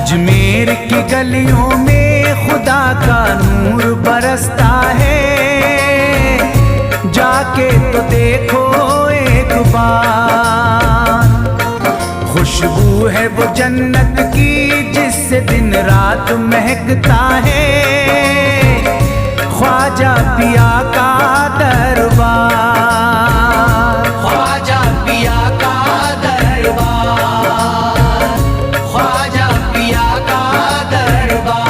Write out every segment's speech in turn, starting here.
अजमेर की गलियों में खुदा का नूर बरसता है, जाके तो देखो एक बार। खुशबू है वो जन्नत की जिससे दिन रात महकता है, ख्वाजा पिया का दरबार, ख्वाजा पिया का दरबार, ख्वाजा पिया का दरबार।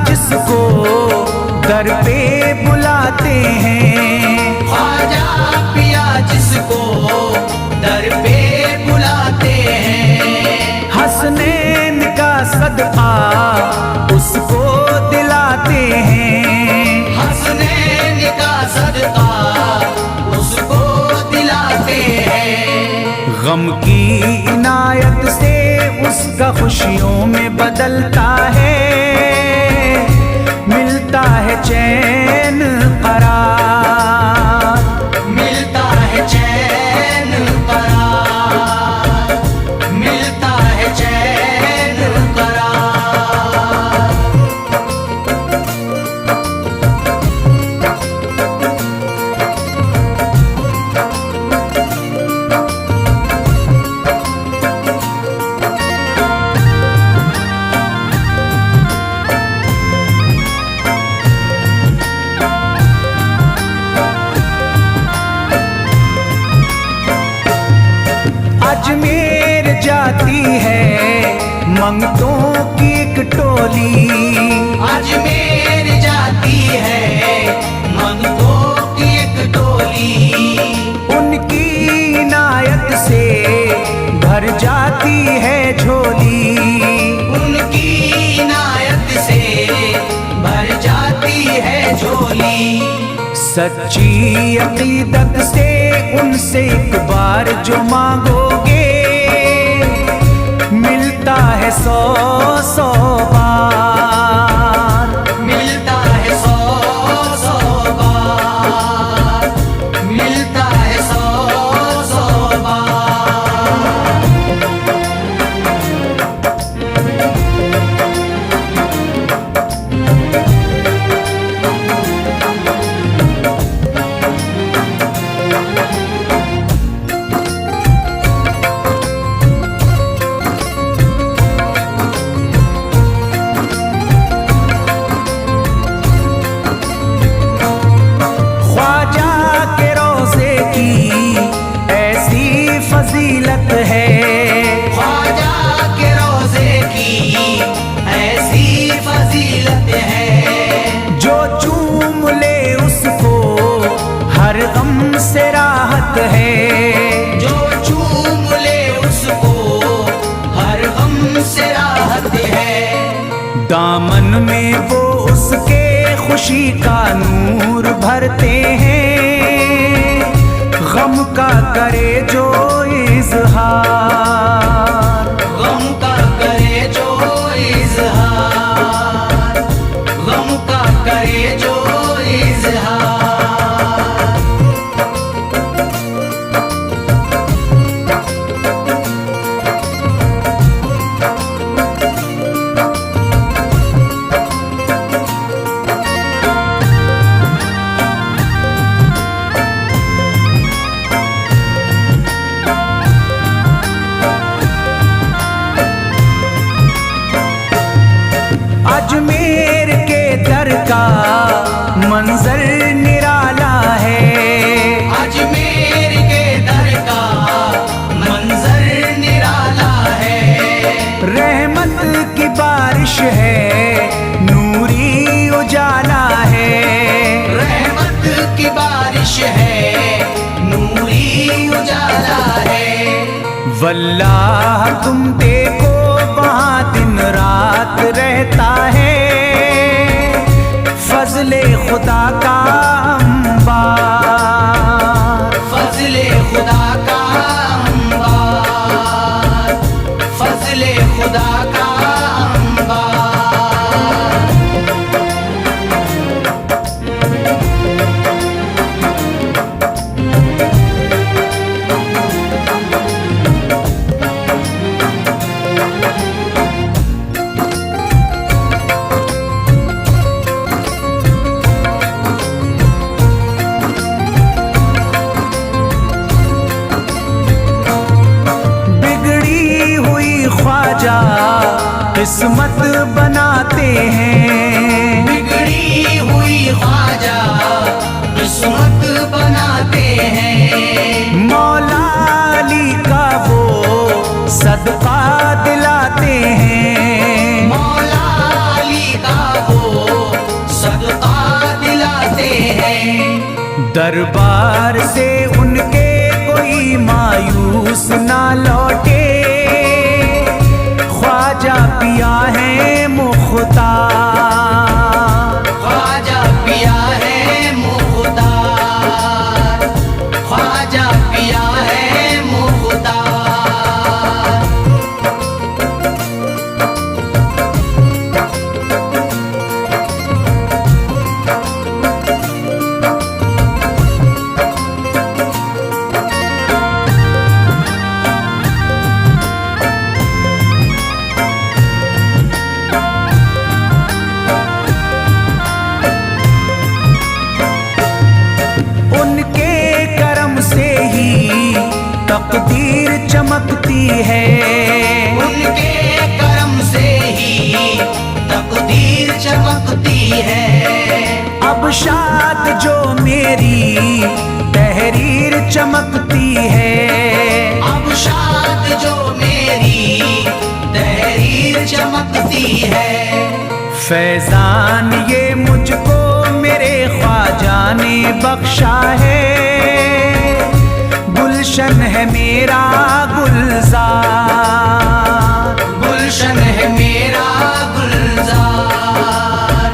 जिसको दर पे बुलाते हैं, ख्वाजा पिया जिसको दर पे बुलाते हैं, हसनैन का सदका उसको दिलाते हैं, हसनैन का सदका उसको दिलाते हैं। गम की इनायत से उसका खुशियों में बदलता है, मिलता है चैन करार, मिलता है चैन करार, मिलता है चैन करार। अजमेर जाती है मंगतों की एक टोली, अजमेर जाती है मंगतों की एक टोली, उनकी इनायत से भर जाती है झोली, उनकी इनायत से भर जाती है झोली। सच्ची अकीदत से उनसे एक बार जो मांगोगे, मिलता है 100 बार, मिलता है 100 बार, मिलता है 100 बार। फजीलत है ख्वाजा के रोज़े की ऐसी फजीलत है, जो चूम ले उसको हर गम से राहत है, जो चूम ले उसको हर गम से राहत है। दामन में वो उसके खुशी का नूर भरते हैं, गम का करे जो इज़हार, गम का करे जो इज़हार, गम का करे जो इज़हार। अजमेर के दर का मंजर निराला है, अजमेर के दर का मंजर निराला है। रहमत की बारिश है, नूरी उजाला है, रहमत की बारिश है, नूरी उजाला है। वल्लाह तुम देखो वहाँ दिन रात रहता है, खुदा का अंबार, फजले खुदा का अंबार, फजले खुदा का अंबार। ख्वाजा किस्मत बनाते हैं, बिगड़ी हुई ख्वाजा किस्मत बनाते हैं। मौला अली का वो सदका दिलाते हैं, मौला अली का वो सदका दिलाते हैं। दरबार से उनके कोई मायूस ना लौटे, ख्वाजा पिया है मुख्तार, ख्वाजा पिया है मुख्तार, ख्वाजा पिया है मुख्तार। तकदीर चमकती है, उनके करम से ही तकदीर चमकती है। अब शाद जो मेरी तहरीर चमकती है, अब शाद जो मेरी तहरीर चमकती है। फैजान ये मुझको मेरे ख्वाजा ने बख्शा है, गुलशन है मेरा गुलजार, गुलशन है मेरा गुलजार,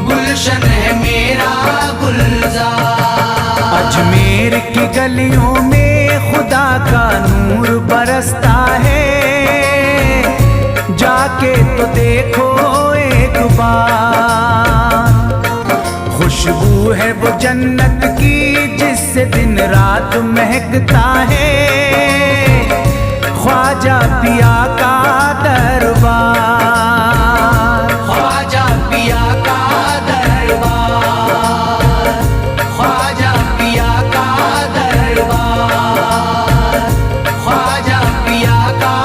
गुलशन है मेरा गुलजार। अजमेर की गलियों में खुदा का नूर बरसता है, जाके तो देखो एक बार, खुशबू है वो जन्नत की जिससे दिन रात महकता है, ख्वाजा पिया का दरबार, ख्वाजा पिया का दरबार, ख्वाजा पिया का दरबार, ख्वाजा पिया का।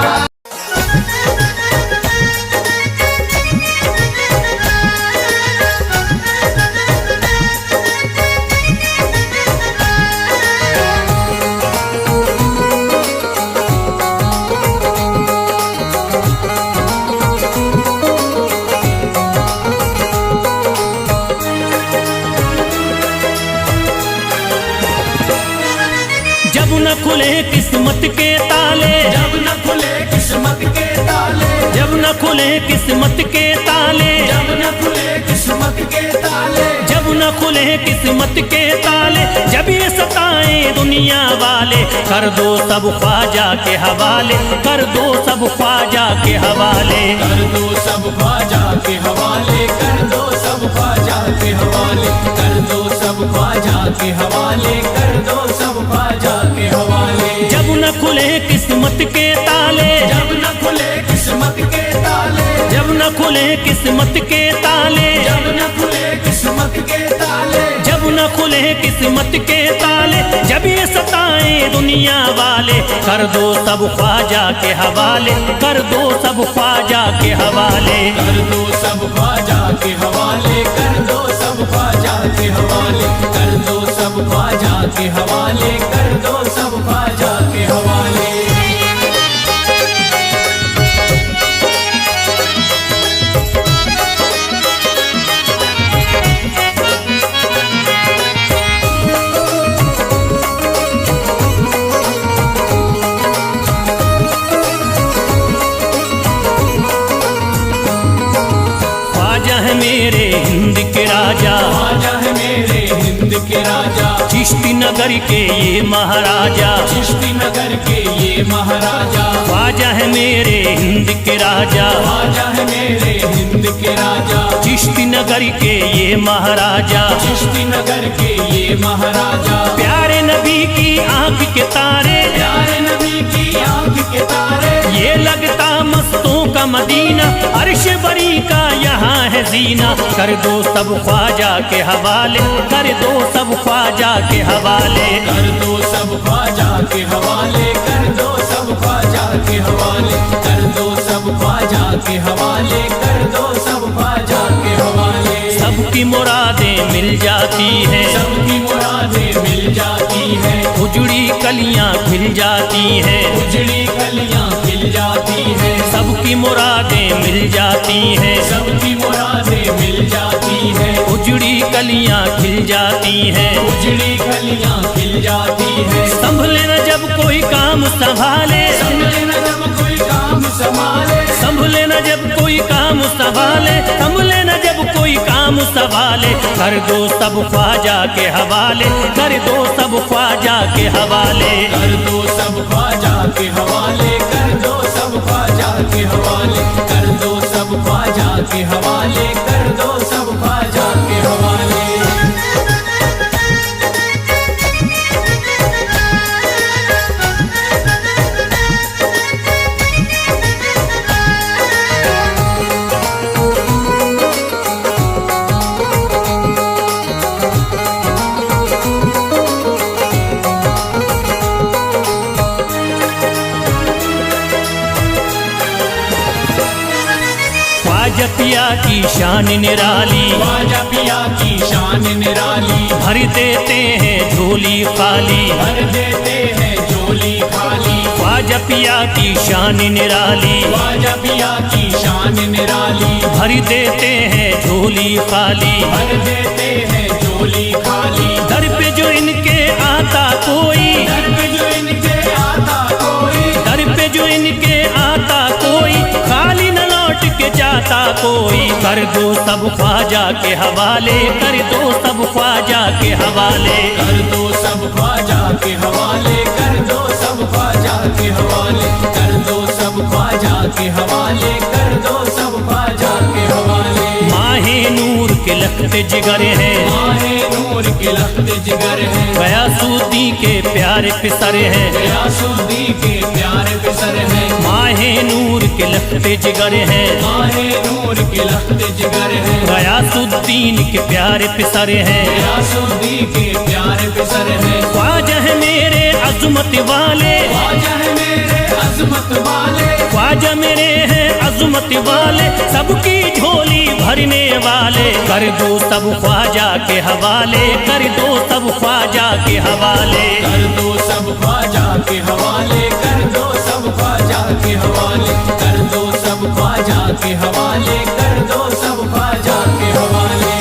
जब न खुले किस्मत के ताले, जब न खुले किस्मत के ताले, जब न खुले किस्मत के ताले, जब न खुले किस्मत के ताले, जब न खुले किस्मत के ताले, जब ये सताए दुनिया वाले, कर दो सब ख्वाजा के हवाले, कर दो सब ख्वाजा के हवाले, कर दो सब ख्वाजा के हवाले, कर दो सब ख्वाजा के हवाले, कर दो सब ख्वाजा के हवाले, कर दो सब ख्वाजा के हवाले। जब न खुले किस्मत के ताले, जब न खुले किस्मत के ताले, जब न खुले किस्मत के ताले, जब न खुले किस्मत के ताले, जब न खुले किस्मत के ताले, जब ये सताए दुनिया वाले, कर दो सब ख्वाजा के हवाले, कर दो सब ख्वाजा के हवाले, कर दो सब ख्वाजा के हवाले, कर दो सब ख्वाजा के हवाले, कर दो सब ख्वाजा के हवाले, कर दो सब ख्वाजा के हवाले। ख्वाजा है मेरे हिंद के राजा, ख्वाजा है चिश्ती नगर के ये महाराजा, चिश्ती नगर के ये महाराजा, ख्वाजा है मेरे हिंद के राजा, ख्वाजा है मेरे हिंद के राजा, चिश्ती नगर के ये महाराजा, चिश्ती नगर के ये महाराजा, प्यारे नबी की आंख के तारे, प्यारे नबी की आंख के तारे, ये लगता मस्तों का मदीना, अर्श बरी का यहाँ है जीना। कर दो सब ख्वाजा के हवाले, कर दो सब ख्वाजा के हवाले, कर दो सब ख्वाजा के हवाले, कर दो सब ख्वाजा के हवाले, कर दो सब ख्वाजा के हवाले, कर दो सब ख्वाजा के हवाले। सबकी मुरादें मिल जाती हैं, सबकी मुरादें मिल जाती हैं, उजड़ी कलियां खिल जाती हैं, उजड़ी कलियां खिल जाती हैं, सबकी मुरादें मिल जाती हैं, सबकी मुरादें मिल जाती हैं, उजड़ी कलियां खिल जाती हैं, उजड़ी कलियां खिल जाती हैं। संभले न जब कोई काम संभाले, संभले न जब कोई काम संभाले, संभले न जब कोई काम संभाले, संभले न जब कोई काम संभाले, कर दो सब ख्वाजा के हवाले, कर दो सब ख्वाजा के हवाले, कर दो सब ख्वाजा के हवाले, कर दो सब ख्वाजा के हवाले, कर दो सब ख्वाजा के हवाले, कर दो सब ख्वाजा के हवाले। ख्वाजा पिया की शान निराली, ख्वाजा पिया की शान निराली, भर देते हैं झोली खाली, भर देते हैं झोली खाली, ख्वाजा पिया की शान निराली, ख्वाजा पिया की शान निराली, भर देते हैं झोली खाली, भर देते हैं झोली खाली। दर पे जो इनके आता कोई, दर पे जो इनके आता कोई, दर पे जो इनके आता कोई, खाली न लौट के जाता कोई, कर दो सब ख्वाजा के हवाले, कर दो सब ख्वाजा के हवाले, कर दो सब ख्वाजा के हवाले, कर दो सब ख्वाजा के हवाले, कर दो सब ख्वाजा के हवाले, कर दो सब ख्वाजा के हवाले। माहे नूर के लखते जिगर हैं, माहे नूर के लखते जिगर हैं, गयासुद्दीन के प्यारे पिसर हैं, गयासुद्दीन के प्यारे पिसर हैं, माहे नूर के लखते जिगर हैं, माहे नूर के लखते जिगर हैं, गयासुद्दीन के प्यारे पिसर हैं, गयासुद्दीन के प्यारे पिसर हैं। ख्वाजा है मेरे अज़मत वाले, ख्वाजा है मेरे अज़मत वाले, ख्वाजा मेरे हैं अज़मत वाले, सबकी झोली भरने वाले, कर दो सब ख्वाजा के हवाले, कर दो सब ख्वाजा के हवाले, कर दो सब ख्वाजा के हवाले, कर दो सब ख्वाजा के हवाले, कर दो सब ख्वाजा के हवाले, कर दो सब ख्वाजा के हवाले।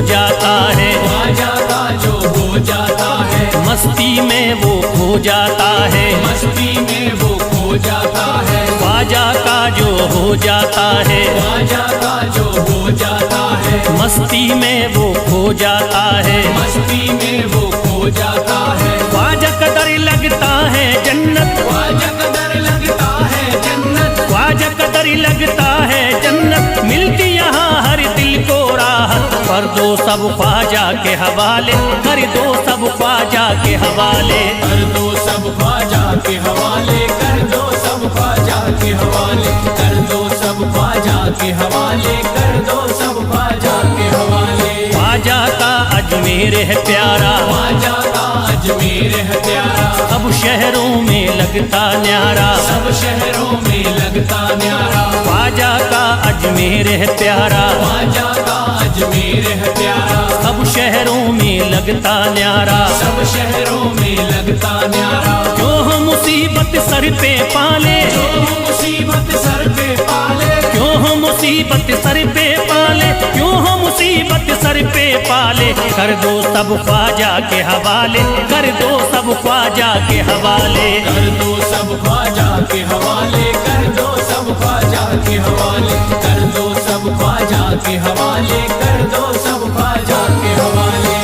जाता है, ख्वाजा का जो हो जाता है, मस्ती में वो खो जाता है, मस्ती में वो खो जाता है, ख्वाजा का जो हो जाता है, ख्वाजा का जो हो जाता है, मस्ती में वो खो जाता है, मस्ती में वो खो जाता है। ख्वाजा कदर लगता है जन्नत, ख्वाजा कदर लगता है जन्नत, ख्वाजा कदर लगता है जन्नत, मिलती यहाँ हर दिल को राहत, कर दो सब ख्वाजा के हवाले, कर दो सब ख्वाजा के हवाले, कर दो सब ख्वाजा के हवाले, कर दो सब ख्वाजा के हवाले, कर दो सब ख्वाजा के हवाले, कर दो सब ख्वाजा के हवाले। ख्वाजा का अजमेर है प्यारा, ख्वाजा का अजमेर है प्यारा, सब शहरों में लगता न्यारा, सब शहरों में लगता न्यारा, ख्वाजा का अजमेर है प्यारा, ख्वाजा का अजमेर है प्यारा, सब शहरों में लगता न्यारा, सब शहरों में लगता न्यारा। जो हम मुसीबत सर पे पाले, जो मुसीबत सर पे पाले, क्यों हम मुसीबत सर पे पाले, क्यों हो मुसीबत सर पे पाले, कर दो सब ख्वाजा के हवाले, कर दो सब ख्वाजा के हवाले। कर दो सब ख्वाजा के हवाले, कर दो सब ख्वाजा के हवाले, कर दो सब ख्वाजा के हवाले, कर दो सब ख्वाजा के हवाले।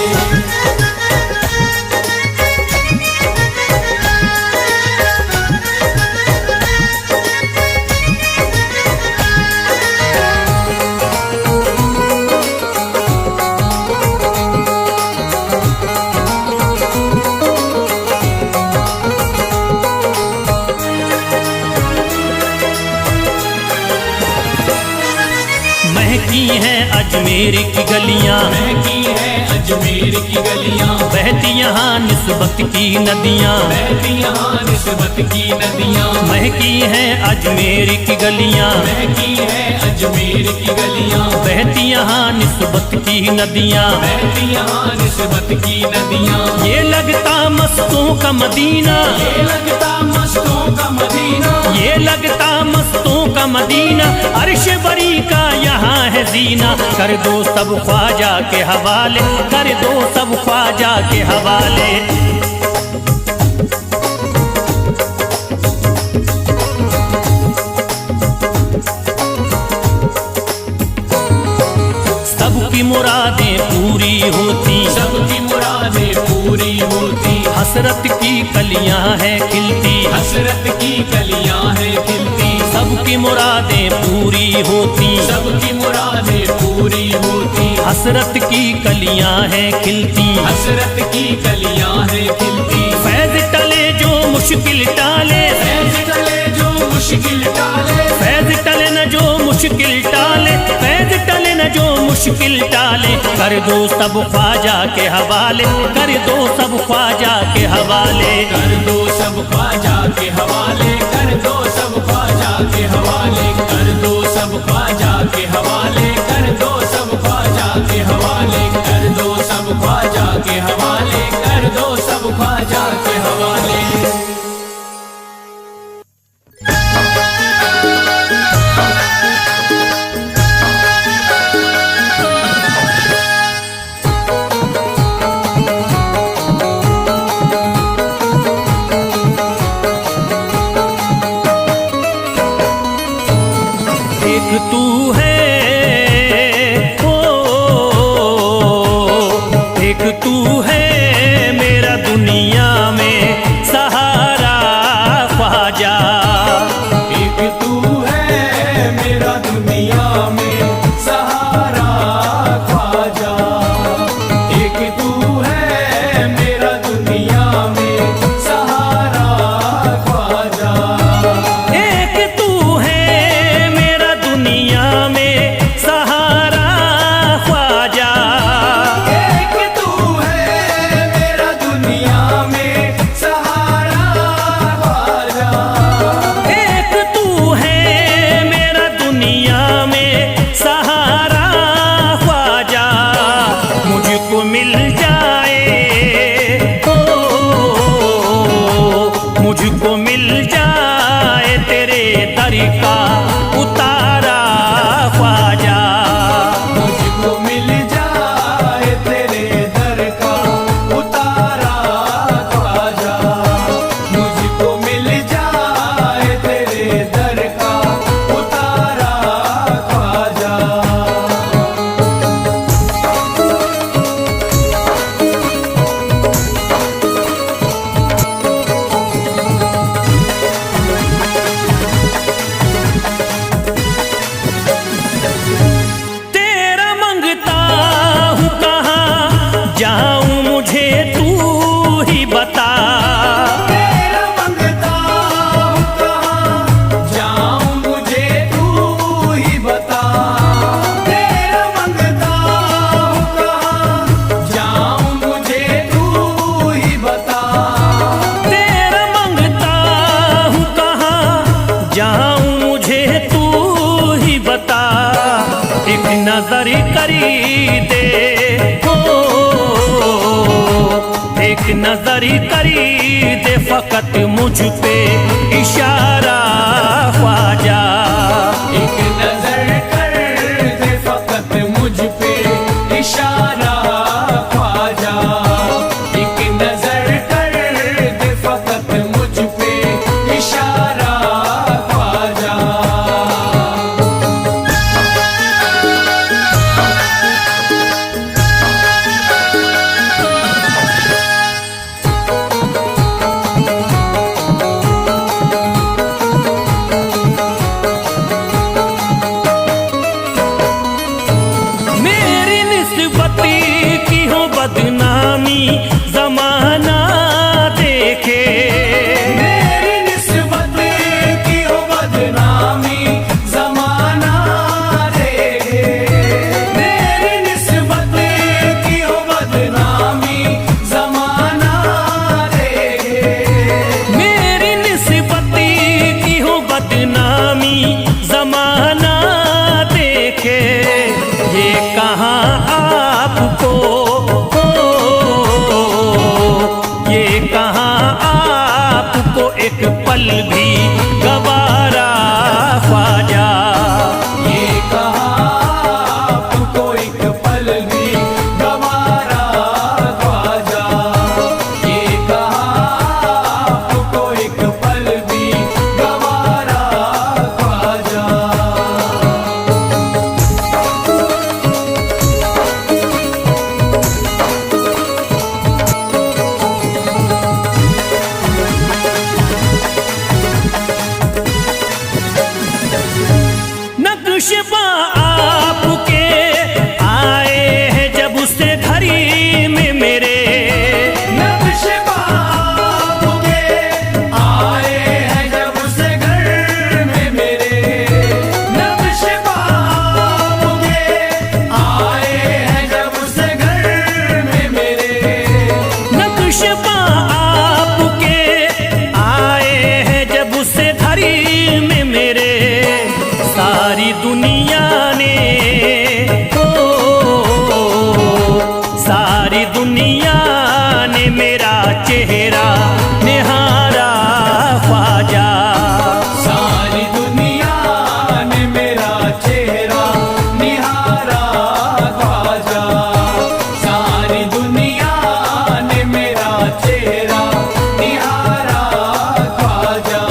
महकी हैं अजमेर की गलियां, महकी है अजमेर की गलियां, बहती यहाँ निस्बत की नदियां, बहती यहाँ निस्बत की नदियां, महकी हैं अजमेर की गलियां, महकी है अजमेर की गलियां, बहती यहाँ निस्बत की नदियां, बहती यहाँ निस्बत की नदियां। ये लगता मस्तों का मदीना, ये लगता मस्तों का मदीना, ये लगता मस्तों का मदीना, अर्श बरी का यहाँ है जीना, कर दो सब ख्वाजा के हवाले, कर दो सब ख्वाजा के हवाले। सबकी मुरादें पूरी होती, सबकी मुरादें पूरी होती, हसरत की कलियां हैं खिलती, हसरत की कलियां हैं खिलती, सबकी मुरादें पूरी होती, सबकी मुरादें पूरी होती, हसरत की कलियां हैं खिलती, हसरत की कलियां हैं खिलती। फैज टले जो मुश्किल टाले, फैज टले जो मुश्किल टाले, फैज टले न जो मुश्किल टाले, फैज टले न जो मुश्किल टाले, कर दो सब ख्वाजा के हवाले, कर दो सब ख्वाजा के हवाले। कर दो सब ख्वाजा के हवाले, कर दो सब ख्वाजा के हवाले, कर दो सब ख्वाजा के हवाले, कर दो सब ख्वाजा के हवाले, कर दो सब ख्वाजा के हवाले, कर दो सब ख्वाजा के हवाले। एक तू है ओ, एक तू है मेरा दुनिया में सहारा ख्वाजा, एक तू है मेरा दुनिया में सहारा ख्वाजा, एक तू है मेरा दुनिया में सहारा ख्वाजा, एक तू है मेरा दुनिया में सहारा ख्वाजा, एक तू है मेरा दुनिया में सहारा ख्वाजा, एक तू है मेरा दुनिया में सहारा ख्वाजा, मुझको मिल जाए ओ, मुझको मिल जाए तेरे दर का उतारा ख्वाजा, मुझको मिल जाए तेरे दर का उतारा ख्वाजा, मुझको मिल जाए तेरे दर का उतारा ख्वाजा। तेरा मंगता हूँ कहाँ जाऊँ मुझे तू ही बता, तेरा मंगता हूँ कहाँ जाऊँ मुझे तू ही बता, तेरा मंगता हूँ कहाँ जाऊँ मुझे तू ही बता, तेरा मंगता हूँ कहाँ जाऊँ मुझे तू ही बता, एक नजर करी दे हो, एक नजर करी दे फकत मुझ पे इशारा ख्वाजा, एक नजर कर निस्बती की हो बदनामी जमाना देखे। मेरी निस्बत की हो बदनामी जमाना देखे। मेरी निस्बत की हो बदनामी जमाना देखे। मेरी निस्बती की हो बदनामी जमाना देखे। ये कहाँ आपको, ये कहाँ आपको एक पल भी गवारा ख्वाजा। ये कहाँ आपको एक पल भी गवारा ख्वाजा। ये कहाँ आपको एक पल भी गवारा ख्वाजा। नक्शबा आपके आए हैं जब उससे घड़ी में मेरे। नक्शबा आपके आए हैं जब से घर में मेरे। नक्शबा आपके आए हैं जब से घर में मेरे। नक्शबा आपके आए हैं जब उससे घड़ी में मेरे। सारी दुनिया ने, सारी दुनिया ने मेरा चेहरा निहारा ख्वाजा। सारी दुनिया ने मेरा चेहरा निहारा ख्वाजा। सारी दुनिया ने मेरा चेहरा निहारा ख्वाजा।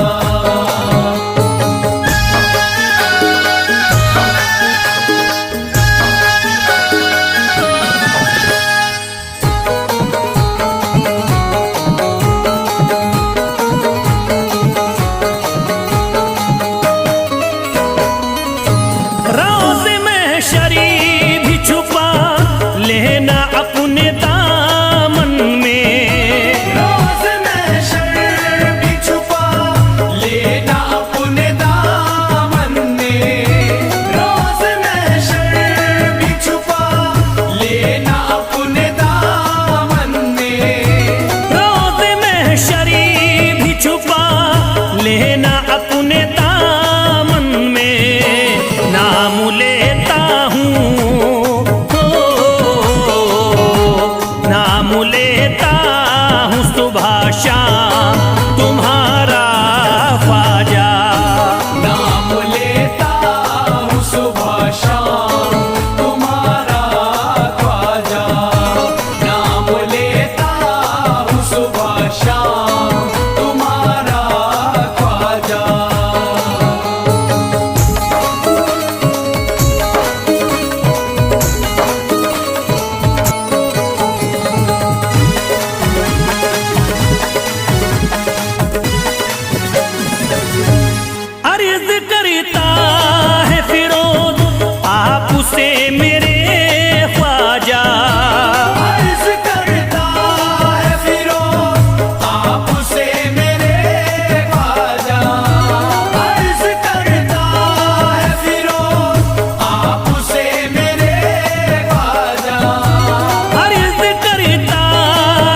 रोज़ महशरी भी छुपा लेना अपने दामन में। रोज़ महशर भी छुपा लेना अपने दामन में। रोज़ महशर भी छुपा लेना अपने दामन में। रोज़ महशरी भी छुपा लेना अपने दामन में। नाम लेता हूँ, नाम लेता हूँ सुबह शाम तुम्हारा ख्वाजा। नाम लेता हूँ सुबह शाम तुम्हारा ख्वाजा। नाम लेता हूँ सुबह शाम तुम्हारा ख्वाजा। अर्ज करता है फिरोज आपसे मेरे ख्वाजा। अर्ज करता है फिरोज आपसे मेरे ख्वाजा। अर्ज करता है फिरोज आपसे मेरे ख्वाजा। अर्ज करता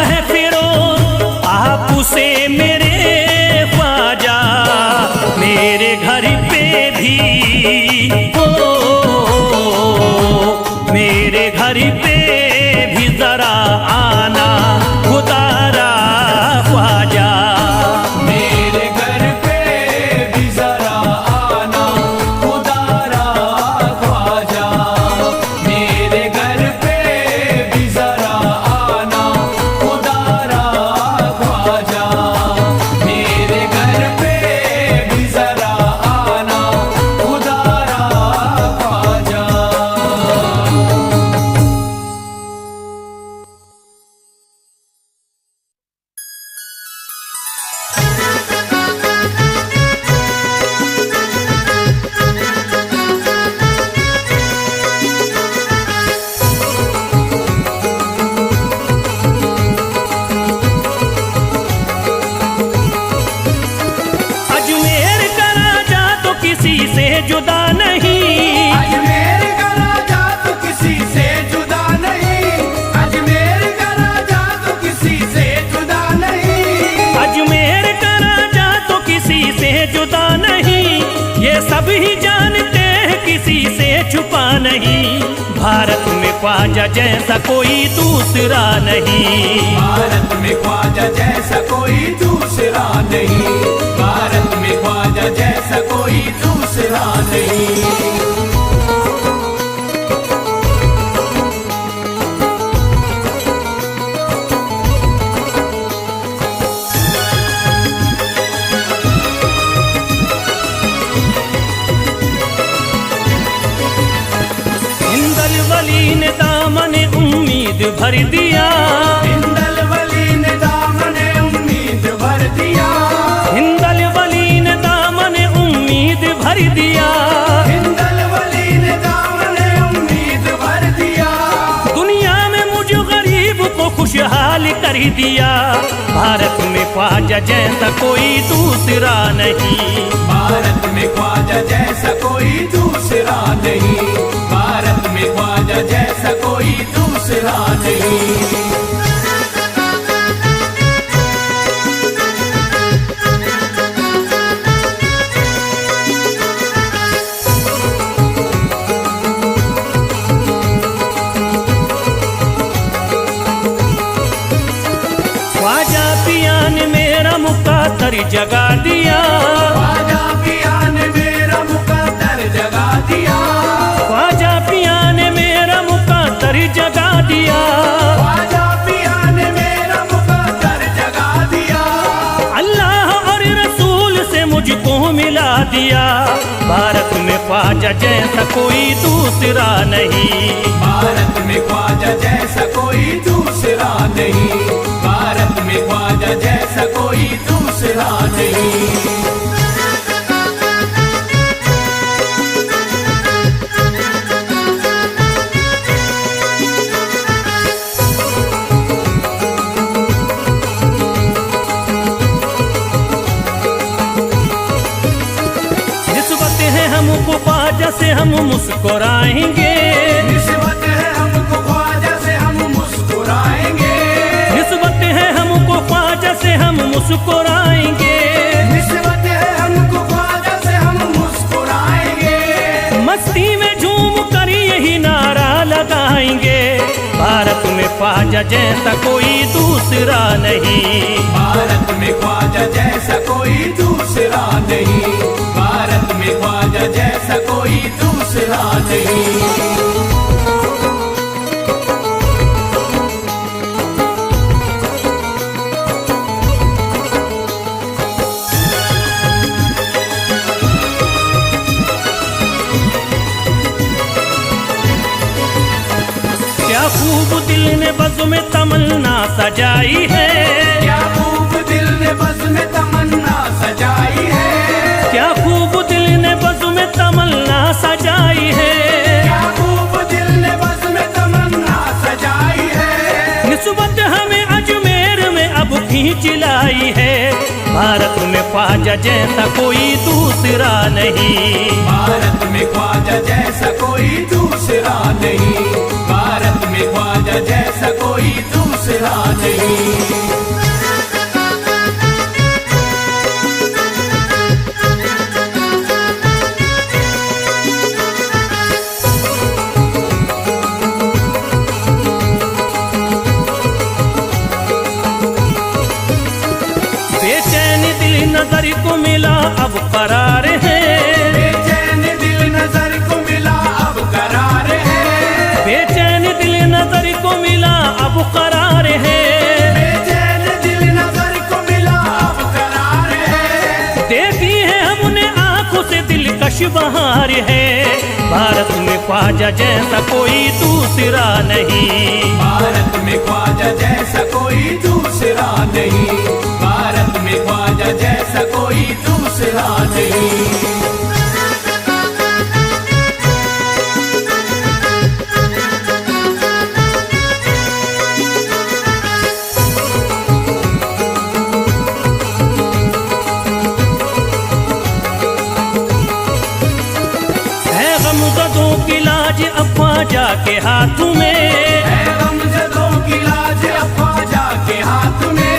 है फिरोज आपसे मेरे ख्वाजा। मेरे घर पे भी नहीं। भारत में ख्वाजा जैसा कोई दूसरा नहीं। भारत में ख्वाजा जैसा कोई दूसरा नहीं। भारत में ख्वाजा जैसा कोई दूसरा नहीं। वली ने दामन उम्मीद भर दिया। हिंदल वली ने दामन उम्मीद भर दिया। हिंदल वली ने दामन उम्मीद भर दिया। हिंदल वली ने दामन उम्मीद भर दिया। दुनिया में मुझ गरीब को खुशहाल कर दिया। भारत में ख्वाजा जैसा कोई दूसरा नहीं। भारत में ख्वाजा जैसा कोई दूसरा नहीं। भारत में ख्वाजा जैसा कोई दूसरा नहीं। ख्वाजा पिया ने मेरा मुक़द्दर जगा दिया। ख्वाजा पिया ने मेरा मुक़द्दर जगा दिया। ख्वाजा पिया ने मेरा मुक़द्दर जगा दिया। ख्वाजा पिया ने मेरा मुक़द्दर जगा दिया। अल्लाह और रसूल से मुझको मिला दिया। भारत में ख्वाजा जैसा कोई दूसरा नहीं। भारत में ख्वाजा जैसा कोई दूसरा नहीं। भारत में ख्वाजा जैसा कोई दूसरा नहीं। निस्बत है हमको ख्वाजा से हम मुस्कुराएंगे। निस्बत है हमको ख्वाजा से हम मुस्कुराएंगे। निस्बत है हमको ख्वाजा से हम मुस्कुराएंगे। निस्बत है हमको ख्वाजा से हम मुस्कुराएंगे। मस्ती में झूम कर यही नारा लगाएंगे। भारत में ख्वाजा जैसा कोई दूसरा नहीं। भारत में ख्वाजा जैसा कोई दूसरा नहीं। भारत में ख्वाजा जैसा कोई दूसरा नहीं। क्या खूब दिल ने बज़्म में तमन्ना सजाई है। क्या खूब दिल ने बज़्म में तमन्ना सजाई है। क्या खूब दिल ने बज़्म में तमन्ना सजाई है। क्या खूब दिल ने बज़्म में तमन्ना सजाई है। निस्बत हमें अजमेर में अब खींच लाई है। भारत में ख्वाजा जैसा कोई दूसरा नहीं। भारत में ख्वाजा जैसा कोई दूसरा नहीं। भारत में ख्वाजा जैसा कोई दूसरा नहीं। बेचैन दिल नजर को मिला अब करार है। बेचैन दिल नजर को मिला अब करार है। बेचैन दिल नजर को मिला अब करार है। बेचैन दिल नजर को मिला अब करार है। देखी है हमने आंखों से दिलकश बहार है। भारत में ख्वाजा जैसा कोई दूसरा नहीं। भारत में ख्वाजा जैसा कोई दूसरा नहीं। भारत में ख्वाजा जैसा कोई दूसरा नहीं। है गमज़दों की लाज अब ख्वाजा के हाथ में। है गमज़दों की लाज अब ख्वाजा के हाथ में।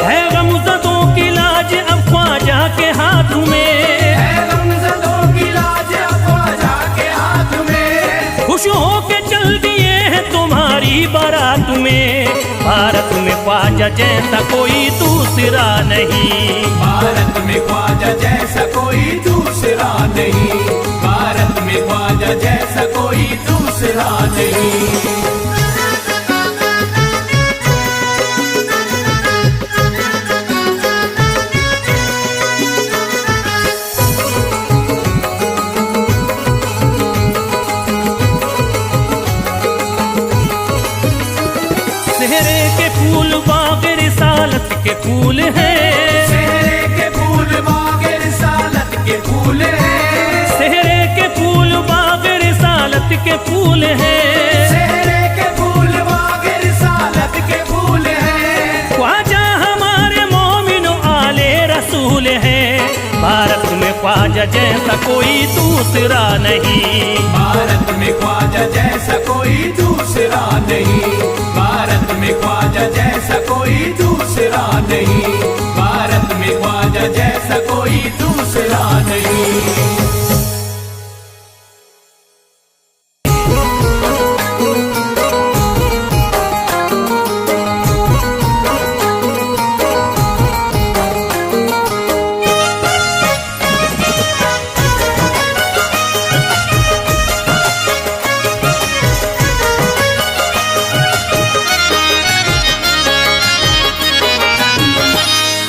है गमज़दों की लाज अब ख्वाजा के हाथ में। है गमज़दों की लाज अब ख्वाजा के हाथ में। खुश होके चल दिए हैं तुम्हारी बारात में। भारत में ख्वाजा जैसा कोई दूसरा नहीं, भारत में ख्वाजा जैसा कोई दूसरा नहीं, भारत में ख्वाजा जैसा कोई दूसरा नहीं। सेहरे के फूल बाग रिसालत के फूल हैं, सेहरे के फूल बाग रिसालत के फूल हैं, सेहरे के फूल बाग रिसालत के फूल हैं, सेहरे के फूल बाग रिसालत के फूल हैं। ख्वाजा हमारे मोमिनो आले रसूल हैं। भारत में ख्वाजा जैसा कोई दूसरा नहीं, भारत में ख्वाजा जैसा कोई दूसरा नहीं, भारत में ख्वाजा जैसा कोई दूसरा नहीं, भारत में ख्वाजा जैसा कोई दूसरा नहीं।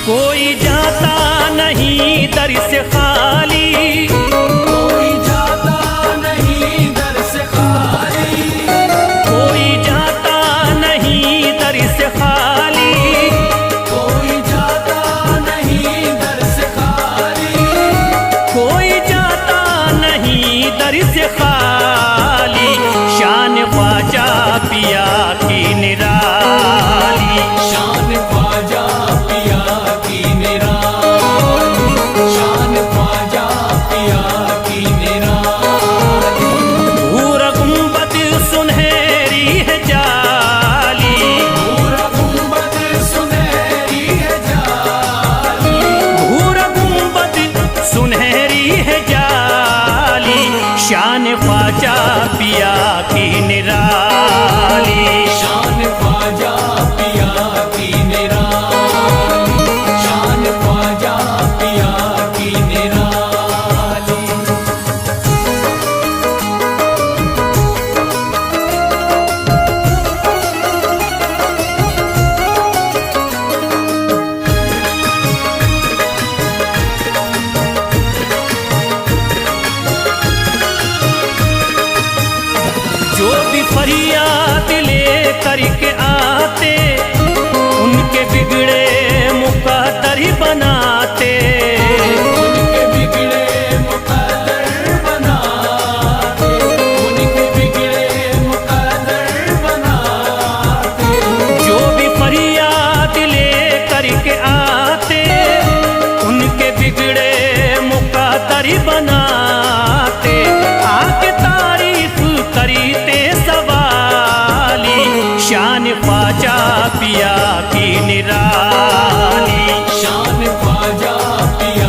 कोई जाता नहीं दर से खाली, कोई जाता नहीं दर से खाली, कोई जाता नहीं दर से खाली, कोई जाता नहीं दर से खाली, कोई जाता नहीं दर से खाली। शान ख्वाजा पिया की निराली, शान ख्वाजा पिया की निराली, शान ख्वाजा पिया की निराली। भूरा गुंबद सुनहरी है जाली, पूरा गुंबद सुनहरी है जाली, भूरा गुंबद सुनहरी है जाली। शान ख्वाजा पिया की निराली, शान ख्वाजा पिया की निराली, शान ख्वाजा पिया की निराली। जो भी फरियाद ले करके आते उनके बिगड़े मुकद्दर ही बनाते, उनके बिगड़े मुकद्दर बनाते, उनके बिगड़े मुकद्दर बनाते। जो भी फरियाद ले करके आते उनके बिगड़े मुकद्दर ही बनाते। आके तारीफ करते सवाली, शान ख्वाजा पिया की निराली, शान ख्वाजा पिया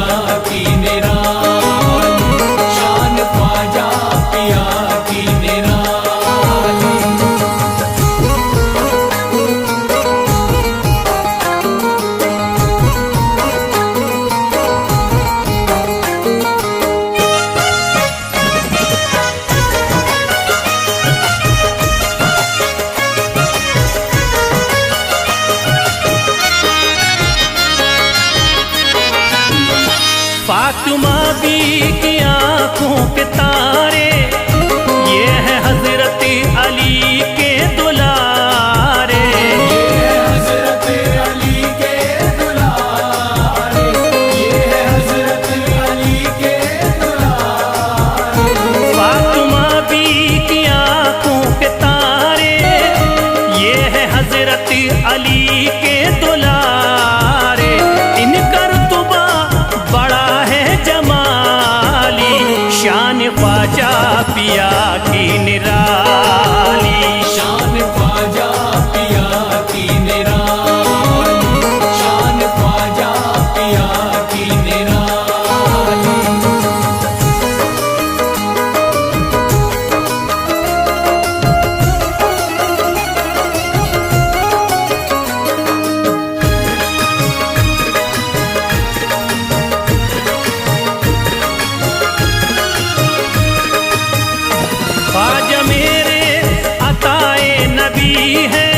जिंदगी है,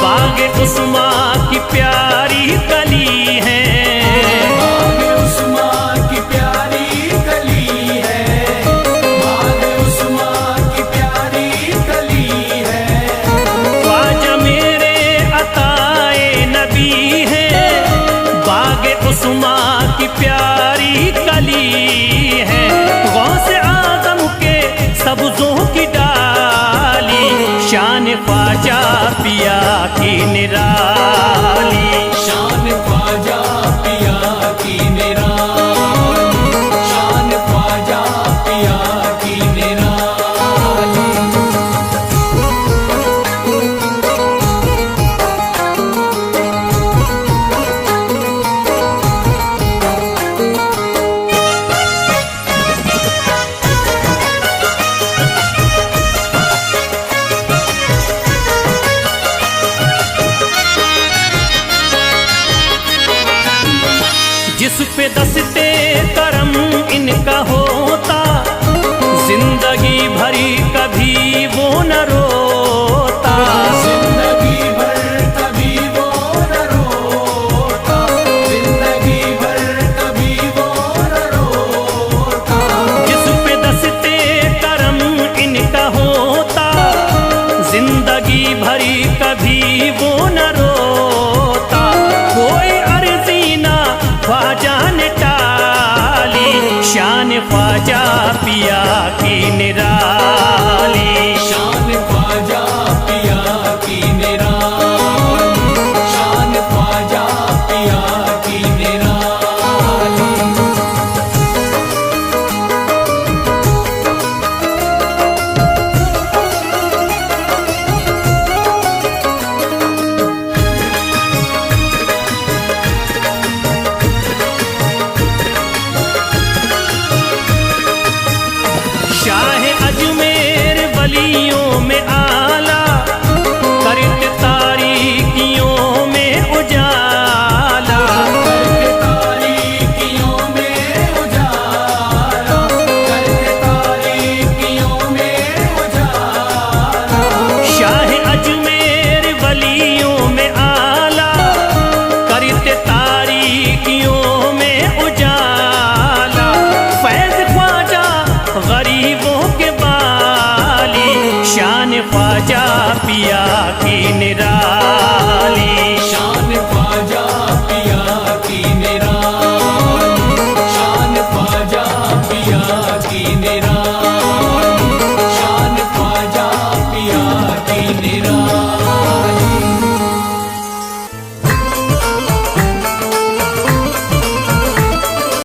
बाग उस्मा की प्यारी कली है। बाग उस्मा की प्यारी कली है, बाग उस्मा की प्यारी कली है। ख्वाजा मेरे अताए नबी है, बाग उस्मा की प्यारी कली है। गौसे आजम के सब्जों की डाली, शान ख्वाजा पिया की निराली। शान ख्वाजा पिया की निराली, शान ख्वाजा पिया की निराली। जिस पे दस्ते करम इनका होता, जिंदगी भरी कभी वो न रोता। जिंदगी भर कभी वो न रोता, जिंदगी भर कभी वो न रोता। जिस पे दस्ते करम इनका होता, जिंदगी भरी कभी वो न रोता। कोई अर्जी ना ख्वाजा ने टाली, शान ख्वाजा पिया की निराली। शान ख्वाजा पिया की निराली, शान ख्वाजा पिया की निराली। शाह अजमेर वलियों में आला, करत तारीकियों में उजाला। करके तारीकियों में उजाला, करके तारीकियों में उजाला। शाह अजमेर वलियों में आला, करत तारीकियों में उजाला। फैज ख्वाजा गरीबों के बाली, शान ख्वाजा पिया की निराली।